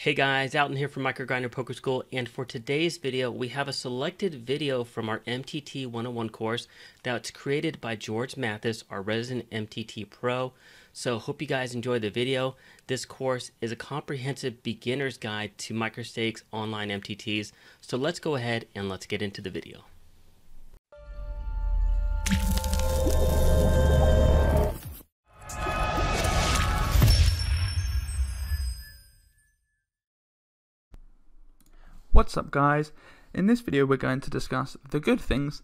Hey guys, Alton here from Microgrinder Poker School, and for today's video we have a selected video from our MTT 101 course that's created by George Mathis, our resident MTT pro. So hope you guys enjoy the video. This course is a comprehensive beginner's guide to microstakes online MTTs. So let's go ahead and let's get into the video. What's up guys? In this video we're going to discuss the good things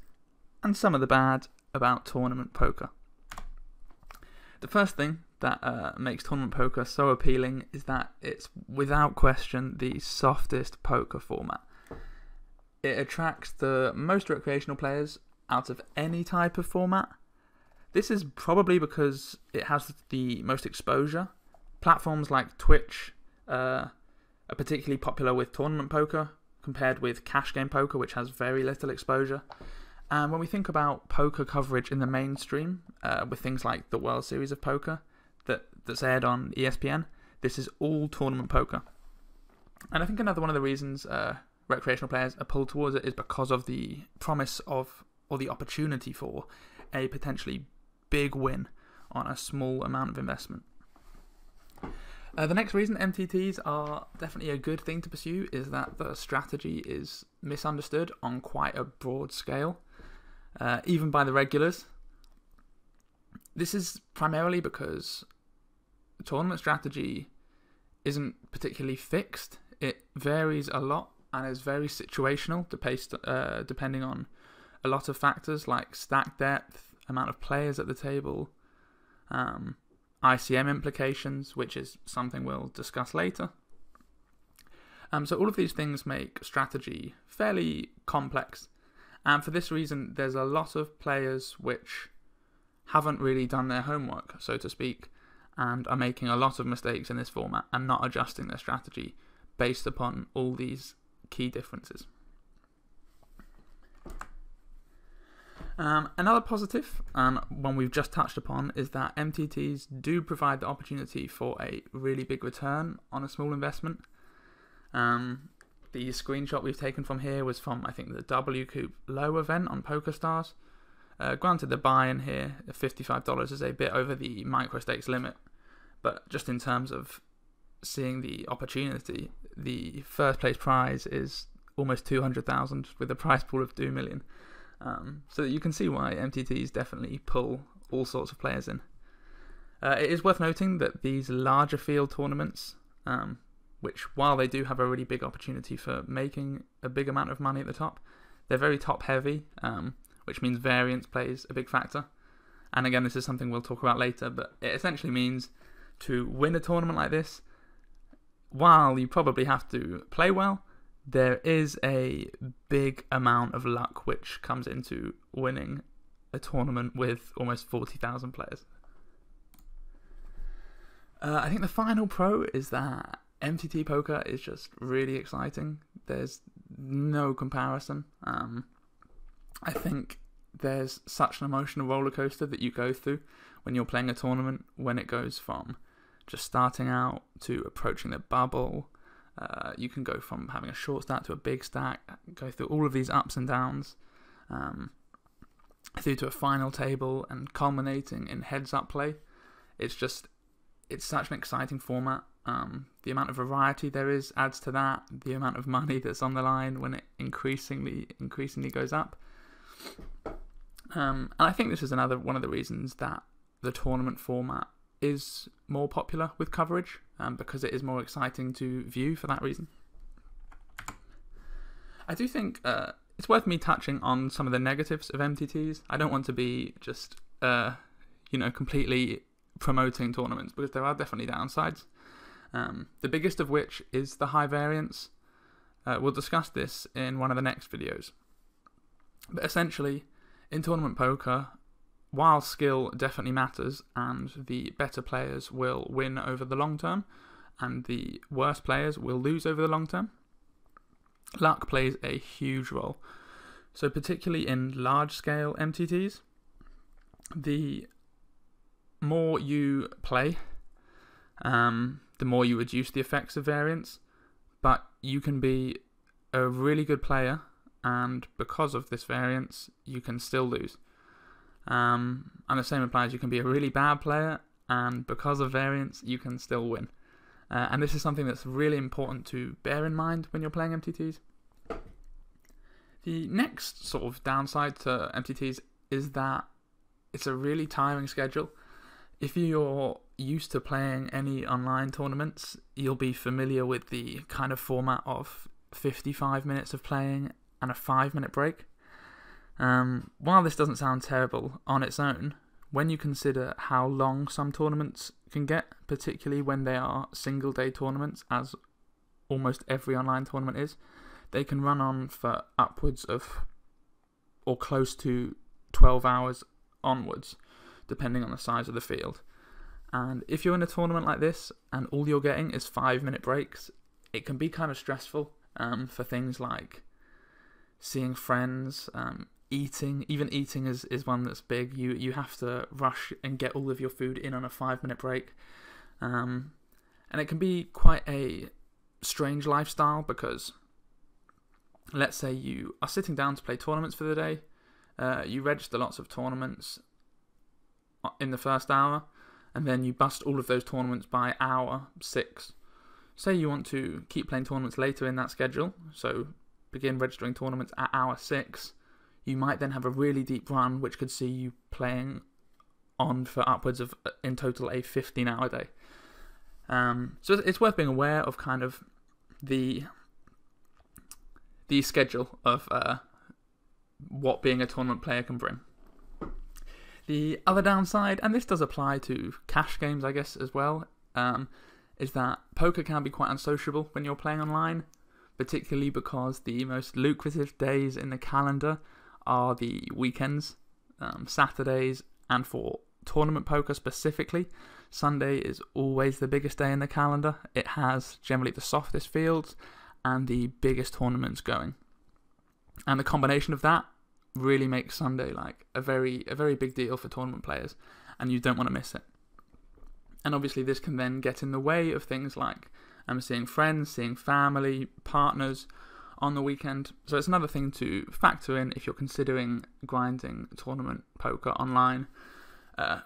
and some of the bad about tournament poker. The first thing that makes tournament poker so appealing is that it's without question the softest poker format. It attracts the most recreational players out of any type of format. This is probably because it has the most exposure. Platforms like Twitch are particularly popular with tournament poker, compared with cash game poker, which has very little exposure. And when we think about poker coverage in the mainstream, with things like the World Series of Poker that's aired on ESPN, this is all tournament poker. And I think another one of the reasons recreational players are pulled towards it is because of the promise of, or the opportunity for, a potentially big win on a small amount of investment. The next reason MTTs are definitely a good thing to pursue is that the strategy is misunderstood on quite a broad scale, even by the regulars. This is primarily because tournament strategy isn't particularly fixed. It varies a lot and is very situational, depending on a lot of factors like stack depth, amount of players at the table, ICM implications, which is something we'll discuss later. So all of these things make strategy fairly complex, and for this reason there's a lot of players which haven't really done their homework, so to speak, and are making a lot of mistakes in this format and not adjusting their strategy based upon all these key differences. Another positive, one we've just touched upon, is that MTTs do provide the opportunity for a really big return on a small investment. The screenshot we've taken from here was from, I think, the W Coop Low event on PokerStars. Granted, the buy-in here of $55 is a bit over the microstakes limit, but just in terms of seeing the opportunity, the first place prize is almost 200,000 with a prize pool of 2 million. So you can see why MTTs definitely pull all sorts of players in. It is worth noting that these larger field tournaments, which while they do have a really big opportunity for making a big amount of money at the top, they're very top heavy, which means variance plays a big factor. And again, this is something we'll talk about later, but it essentially means to win a tournament like this, while you probably have to play well, there is a big amount of luck which comes into winning a tournament with almost 40,000 players. I think the final pro is that MTT poker is just really exciting. There's no comparison. I think there's such an emotional roller coaster that you go through when you're playing a tournament, when it goes from just starting out to approaching the bubble. You can go from having a short stack to a big stack, go through all of these ups and downs, through to a final table and culminating in heads-up play. It's such an exciting format. The amount of variety there is adds to that. The amount of money that's on the line when it increasingly goes up. And I think this is another one of the reasons that the tournament format is more popular with coverage, because it is more exciting to view for that reason. I do think it's worth me touching on some of the negatives of MTTs. I don't want to be just completely promoting tournaments, because there are definitely downsides. The biggest of which is the high variance. We'll discuss this in one of the next videos. But essentially, in tournament poker, while skill definitely matters and the better players will win over the long term and the worse players will lose over the long term, luck plays a huge role. So particularly in large scale MTTs, the more you play, the more you reduce the effects of variance. but you can be a really good player, and because of this variance, you can still lose. And the same applies, you can be a really bad player, and because of variance, you can still win. And this is something that's really important to bear in mind when you're playing MTTs. The next sort of downside to MTTs is that it's a really tiring schedule. If you're used to playing any online tournaments, you'll be familiar with the kind of format of 55 minutes of playing and a 5-minute break. While this doesn't sound terrible on its own, when you consider how long some tournaments can get, particularly when they are single-day tournaments, as almost every online tournament is, they can run on for upwards of or close to 12 hours onwards, depending on the size of the field. And if you're in a tournament like this and all you're getting is 5-minute breaks, it can be kind of stressful for things like seeing friends, eating. Even eating is one that's big. You have to rush and get all of your food in on a 5-minute break. And it can be quite a strange lifestyle because let's say you are sitting down to play tournaments for the day. You register lots of tournaments in the first hour, and then you bust all of those tournaments by hour 6. Say you want to keep playing tournaments later in that schedule, so begin registering tournaments at hour 6. You might then have a really deep run, which could see you playing on for upwards of, in total, a 15-hour day. So it's worth being aware of kind of the schedule of what being a tournament player can bring. The other downside, and this does apply to cash games, I guess, as well, is that poker can be quite unsociable when you're playing online, particularly because the most lucrative days in the calendar are the weekends, Saturdays, and for tournament poker specifically, Sunday is always the biggest day in the calendar. It has generally the softest fields and the biggest tournaments going. And the combination of that really makes Sunday like a very big deal for tournament players, and you don't want to miss it. And obviously this can then get in the way of things like seeing friends, seeing family, partners on the weekend. So it's another thing to factor in if you're considering grinding tournament poker online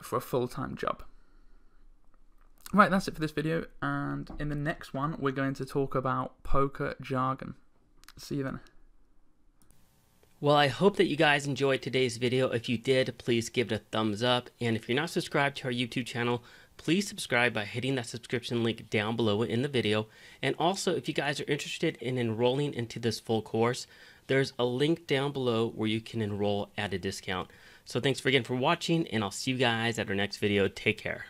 for a full-time job. Right, that's it for this video, and in the next one we're going to talk about poker jargon. See you then. Well, I hope that you guys enjoyed today's video. If you did, please give it a thumbs up. And if you're not subscribed to our YouTube channel, please subscribe by hitting that subscription link down below in the video. And also, if you guys are interested in enrolling into this full course, there's a link down below where you can enroll at a discount. So thanks again for watching, and I'll see you guys at our next video. Take care.